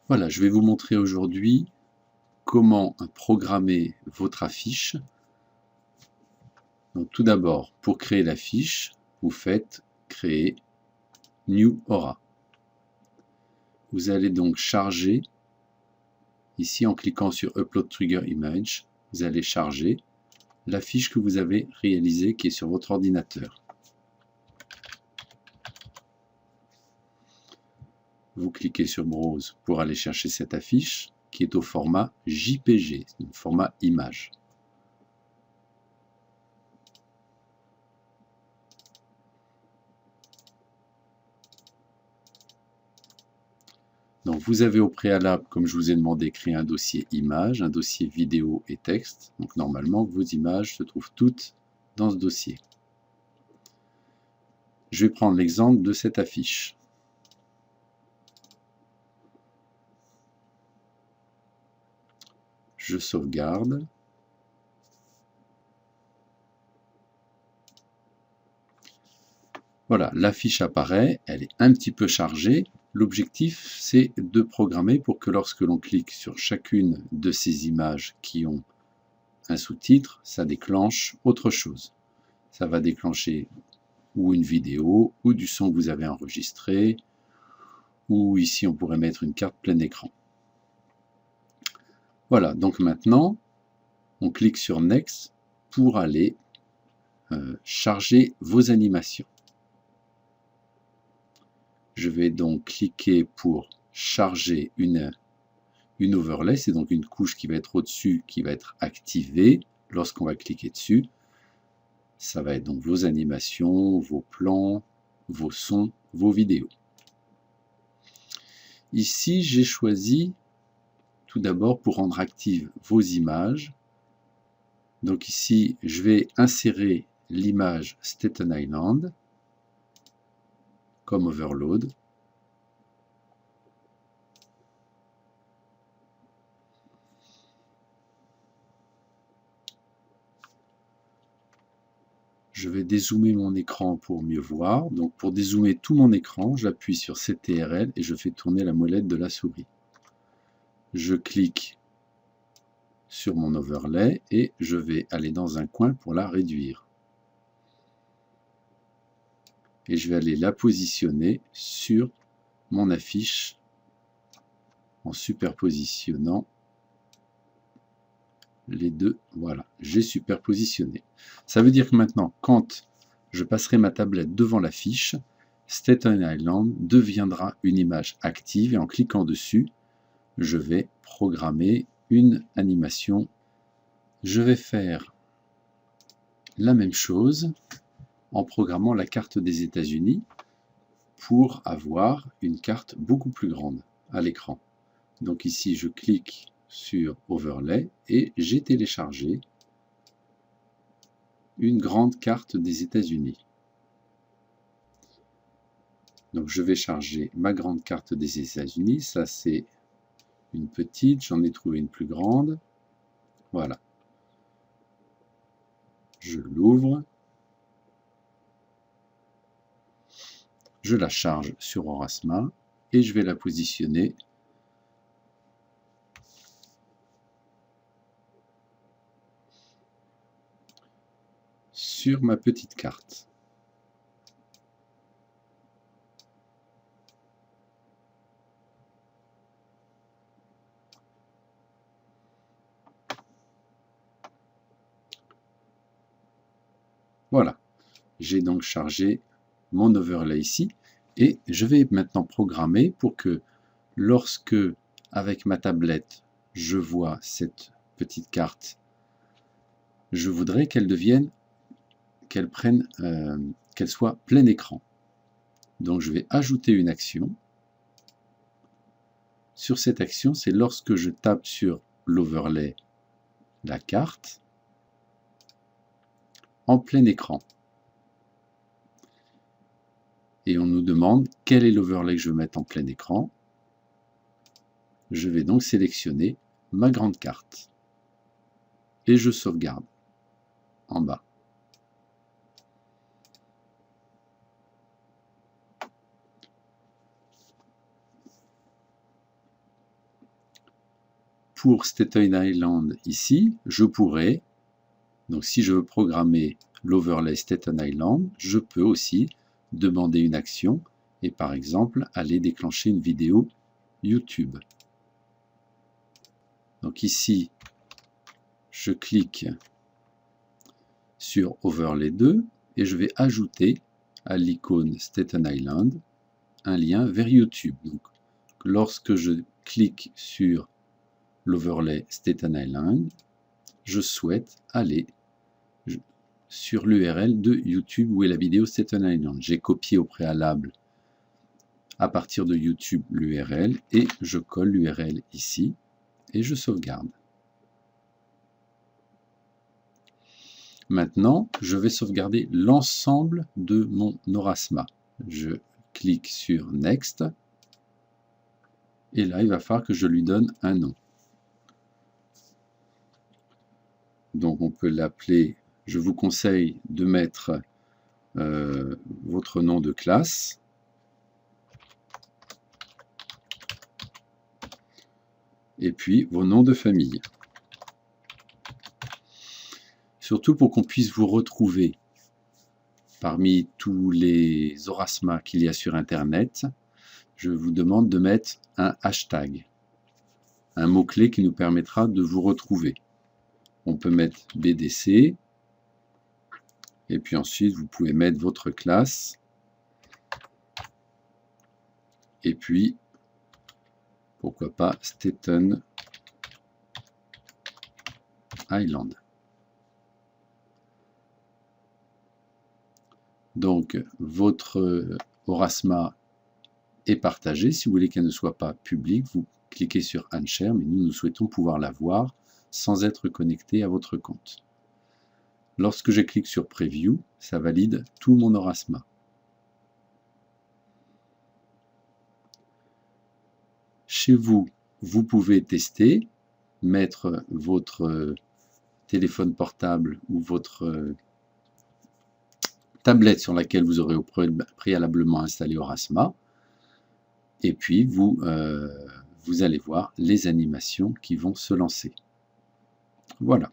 Voilà, je vais vous montrer aujourd'hui comment programmer votre affiche. Donc tout d'abord, pour créer l'affiche, vous faites créer New Aura. Vous allez donc charger, ici en cliquant sur Upload Trigger Image, vous allez charger l'affiche que vous avez réalisée qui est sur votre ordinateur. Vous cliquez sur Browse pour aller chercher cette affiche qui est au format JPG, un format image. Donc vous avez au préalable, comme je vous ai demandé, créé un dossier image, un dossier vidéo et texte. Donc normalement, vos images se trouvent toutes dans ce dossier. Je vais prendre l'exemple de cette affiche. Je sauvegarde. Voilà, l'affiche apparaît, elle est un petit peu chargée. L'objectif, c'est de programmer pour que lorsque l'on clique sur chacune de ces images qui ont un sous-titre, ça déclenche autre chose. Ça va déclencher ou une vidéo, ou du son que vous avez enregistré, ou ici on pourrait mettre une carte plein écran. Voilà, donc maintenant, on clique sur Next pour aller charger vos animations. Je vais donc cliquer pour charger une overlay, c'est donc une couche qui va être au-dessus, qui va être activée lorsqu'on va cliquer dessus. Ça va être donc vos animations, vos plans, vos sons, vos vidéos. Ici, j'ai choisi tout d'abord pour rendre actives vos images. Donc ici, je vais insérer l'image Staten Island comme overload. Je vais dézoomer mon écran pour mieux voir. Donc pour dézoomer tout mon écran, j'appuie sur CTRL et je fais tourner la molette de la souris. Je clique sur mon overlay et je vais aller dans un coin pour la réduire. Et je vais aller la positionner sur mon affiche en superpositionnant les deux. Voilà, j'ai superpositionné. Ça veut dire que maintenant, quand je passerai ma tablette devant l'affiche, Staten Island deviendra une image active et en cliquant dessus, je vais programmer une animation. Je vais faire la même chose en programmant la carte des États-Unis pour avoir une carte beaucoup plus grande à l'écran. Donc ici, je clique sur Overlay et j'ai téléchargé une grande carte des États-Unis. Donc je vais charger ma grande carte des États-Unis. Ça c'est une petite, j'en ai trouvé une plus grande. Voilà. Je l'ouvre. Je la charge sur Aurasma et je vais la positionner sur ma petite carte. Voilà, j'ai donc chargé mon overlay ici et je vais maintenant programmer pour que lorsque, avec ma tablette, je vois cette petite carte, je voudrais qu'elle devienne, qu'elle prenne, qu'elle soit plein écran. Donc je vais ajouter une action. Sur cette action, c'est lorsque je tape sur l'overlay, la carte, en plein écran. Et on nous demande quel est l'overlay que je veux mettre en plein écran. Je vais donc sélectionner ma grande carte. Et je sauvegarde en bas. pour Staten Island ici, je pourrais, donc si je veux programmer l'overlay Staten Island, je peux aussi demander une action et par exemple aller déclencher une vidéo YouTube. Donc ici, je clique sur Overlay 2 et je vais ajouter à l'icône Staten Island un lien vers YouTube. Donc, lorsque je clique sur l'overlay Staten Island, je souhaite aller sur l'URL de YouTube où est la vidéo Staten Island. J'ai copié au préalable à partir de YouTube l'URL et je colle l'URL ici et je sauvegarde. Maintenant, je vais sauvegarder l'ensemble de mon Aurasma. Je clique sur Next et là, il va falloir que je lui donne un nom. Donc, on peut l'appeler, je vous conseille de mettre votre nom de classe. Et puis, vos noms de famille. Surtout pour qu'on puisse vous retrouver parmi tous les Aurasma qu'il y a sur Internet, je vous demande de mettre un hashtag, un mot-clé qui nous permettra de vous retrouver. On peut mettre BDC, et puis ensuite vous pouvez mettre votre classe, et puis pourquoi pas Staten Island. Donc votre Aurasma est partagé. Si vous voulez qu'elle ne soit pas publique, vous cliquez sur Unshare, mais nous souhaitons pouvoir la voir sans être connecté à votre compte. Lorsque je clique sur Preview, ça valide tout mon Aurasma. Chez vous, vous pouvez tester, mettre votre téléphone portable ou votre tablette sur laquelle vous aurez préalablement installé Aurasma, et puis vous allez voir les animations qui vont se lancer. Voilà.